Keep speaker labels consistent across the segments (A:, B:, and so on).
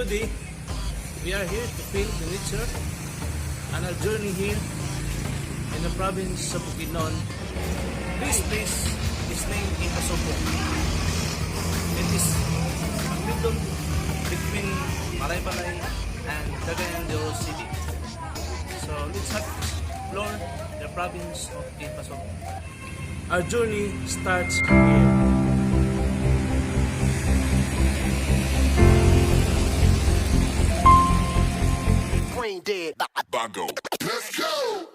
A: Today, we are here to feel the nature and our journey here in the province of Bukidnon. This place is named Impasug-ong. It is a middle between Balay and Atugan city. So let's explore the province of Impasug-ong. Our journey starts here.
B: Brain dead. Bongo. Let's go.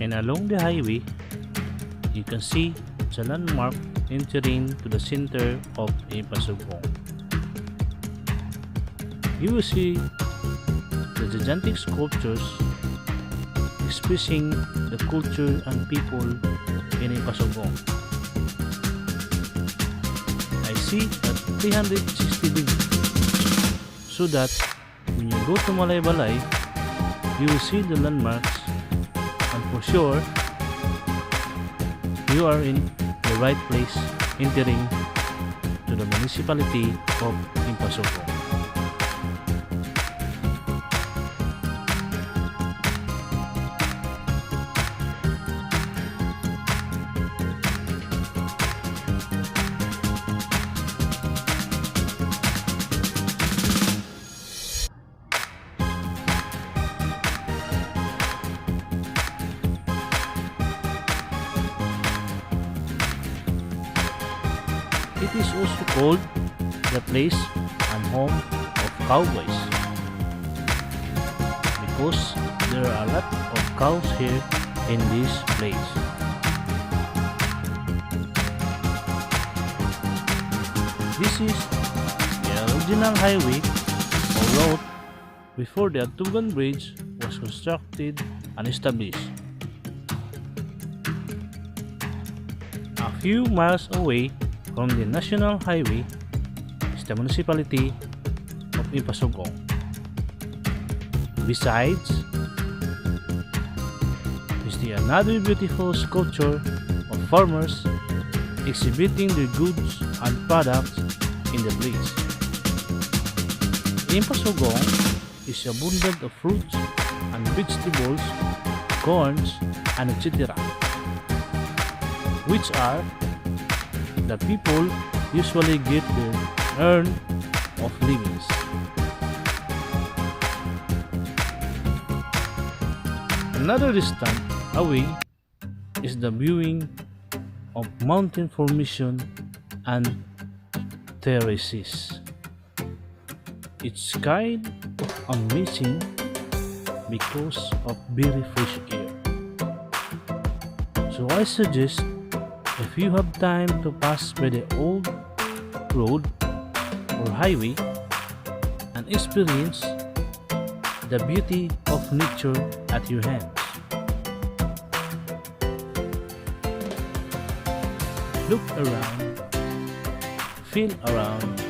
C: And along the highway, you can see the landmark entering to the center of Impasug-ong. You will see the gigantic sculptures expressing the culture and people in Impasug-ong. I see at 360 degrees, so that when you go to Balay, you will see the landmarks, and for sure you are in the right place entering to the municipality of Impasug-ong. It is also called the place and home of cowboys, because there are a lot of cows here in this place. This is the original highway or road before the Atugan bridge was constructed and established. A few miles away from the national highway is the municipality of Impasug-ong. Besides, is another beautiful sculpture of farmers exhibiting their goods and products in the place. Impasug-ong is abundant of fruits and vegetables, corns, and etc., which are the people usually get their earn of livings. Another distance away is the viewing of mountain formation and terraces. It's kind of amazing because of very fresh air. So I suggest, if you have time to pass by the old road or highway and experience the beauty of nature at your hands. Look around, feel around.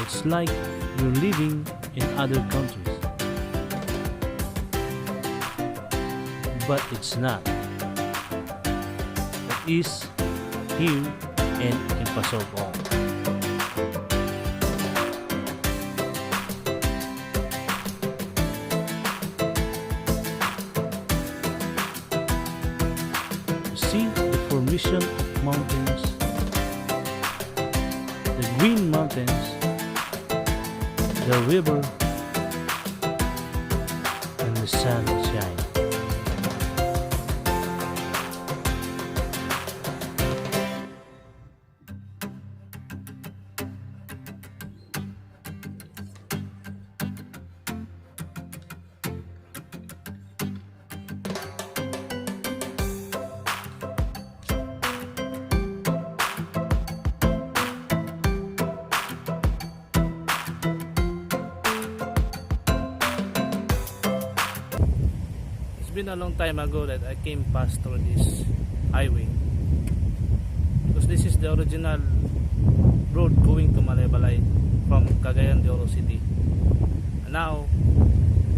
C: It's like you're living in other countries, but it's not. Is here in Impasug-ong. See the formation of mountains, the green mountains, the river, and the sunshine.
A: been a long time ago that I came past through this highway, because this is the original road Mindoro City. And now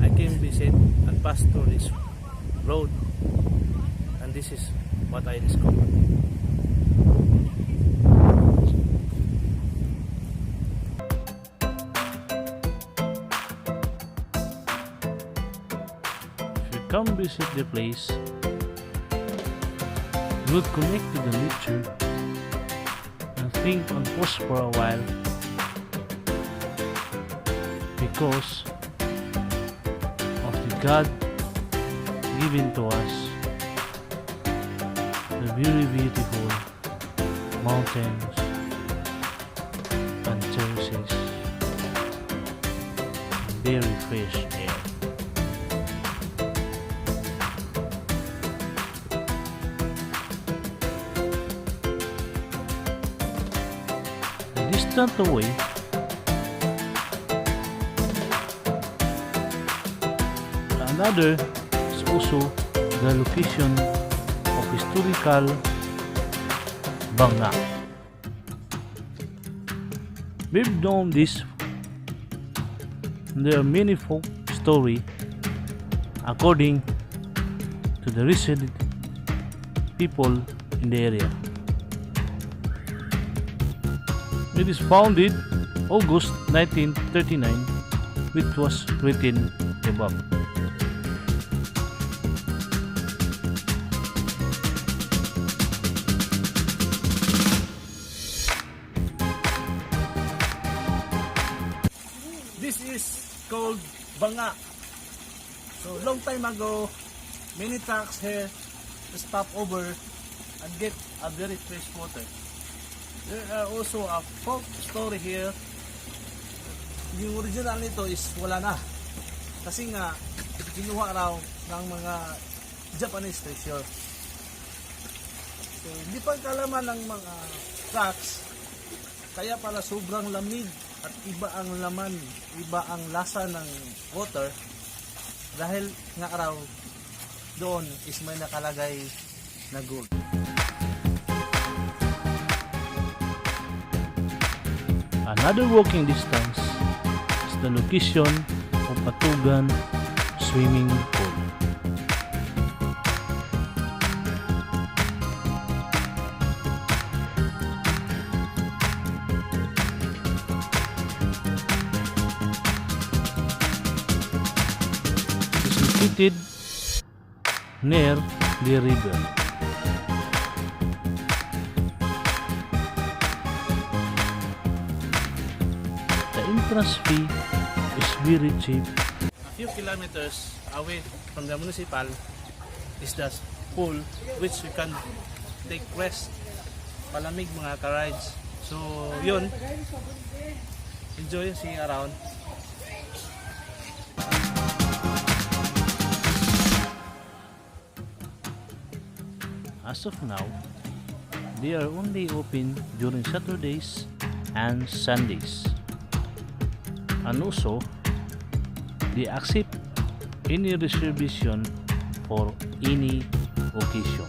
A: I came visit and pass through this road, and this is what I discovered.
C: If you come visit the place, you would connect to the nature and think and pause for a while, because of the God given to us the very beautiful mountains and terraces and very fresh air. A distant away, another is also the location of historical Banga. We've known this. There are many folk story according to the resident people in the area. It is founded August 1939, which was written above.
A: This is called Banga. So long time ago, many trucks here stop over and get a very fresh water. There are also a folk story here. Yung original nito is wala na. Kasi nga, kinuha raw ng mga Japanese treasure. So, hindi pa kalaman ng mga trucks. Kaya pala sobrang lamig at iba ang laman, iba ang lasa ng water. Dahil nga raw, doon is may nakalagay na gold.
C: Another walking distance is the location of Atugan swimming pool. It is located near the river. Entrance fee is very cheap.
A: A few kilometers away from the municipal is the pool which we can take rest, palamig mga ka-rides. So yun, enjoy, see around.
C: As of now, they are only open during Saturdays and Sundays. And also, they accept any reservation for any occasion.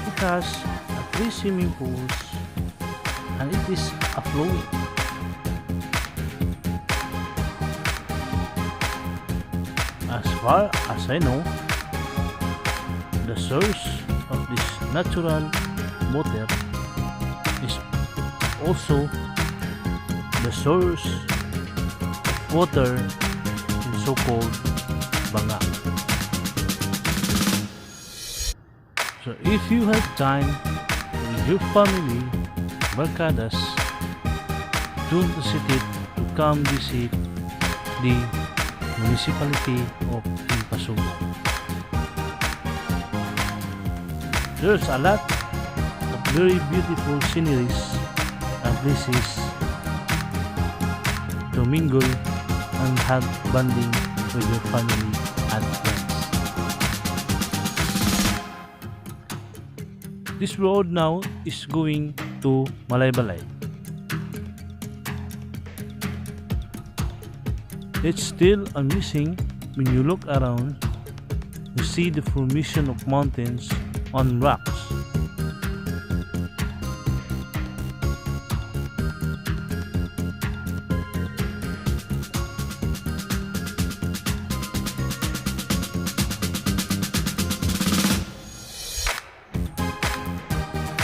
C: It has 3 swimming pools and it is affluent. As far as I know, the source of this natural water is also the source of water in so-called Banga. So if you have time with your family, barkadas, don't hesitate to come visit the municipality of Impasug-ong. There's a lot of very beautiful sceneries and places to mingle and have bonding with your family and friends. This road now is going to Malaybalay. It's still amazing when you look around, you see the formation of mountains on rocks.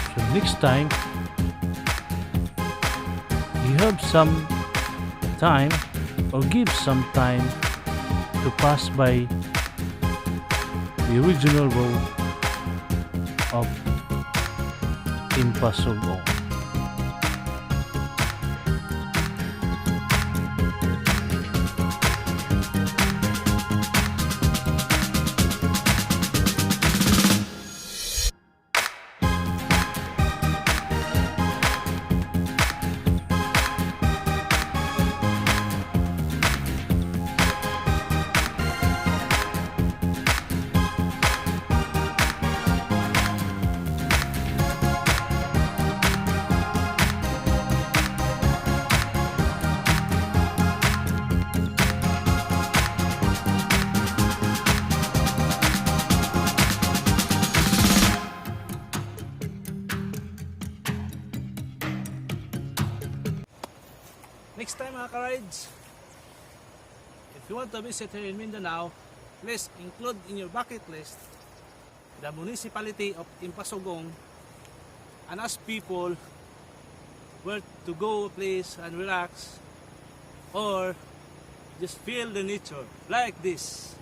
C: So next time you have some time or give some time to pass by the original road of Impasug-ong.
A: Next time mga ka-rides, if you want to visit here in Mindanao, please include in your bucket list the municipality of Impasug-ong and ask people where to go please and relax or just feel the nature like this.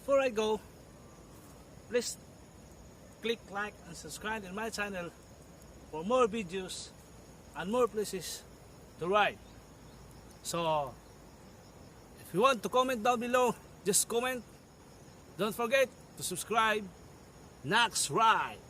A: Before I go, please click like and subscribe in my channel for more videos and more places to ride. So, if you want to comment down below, just comment. Don't forget to subscribe. Next ride!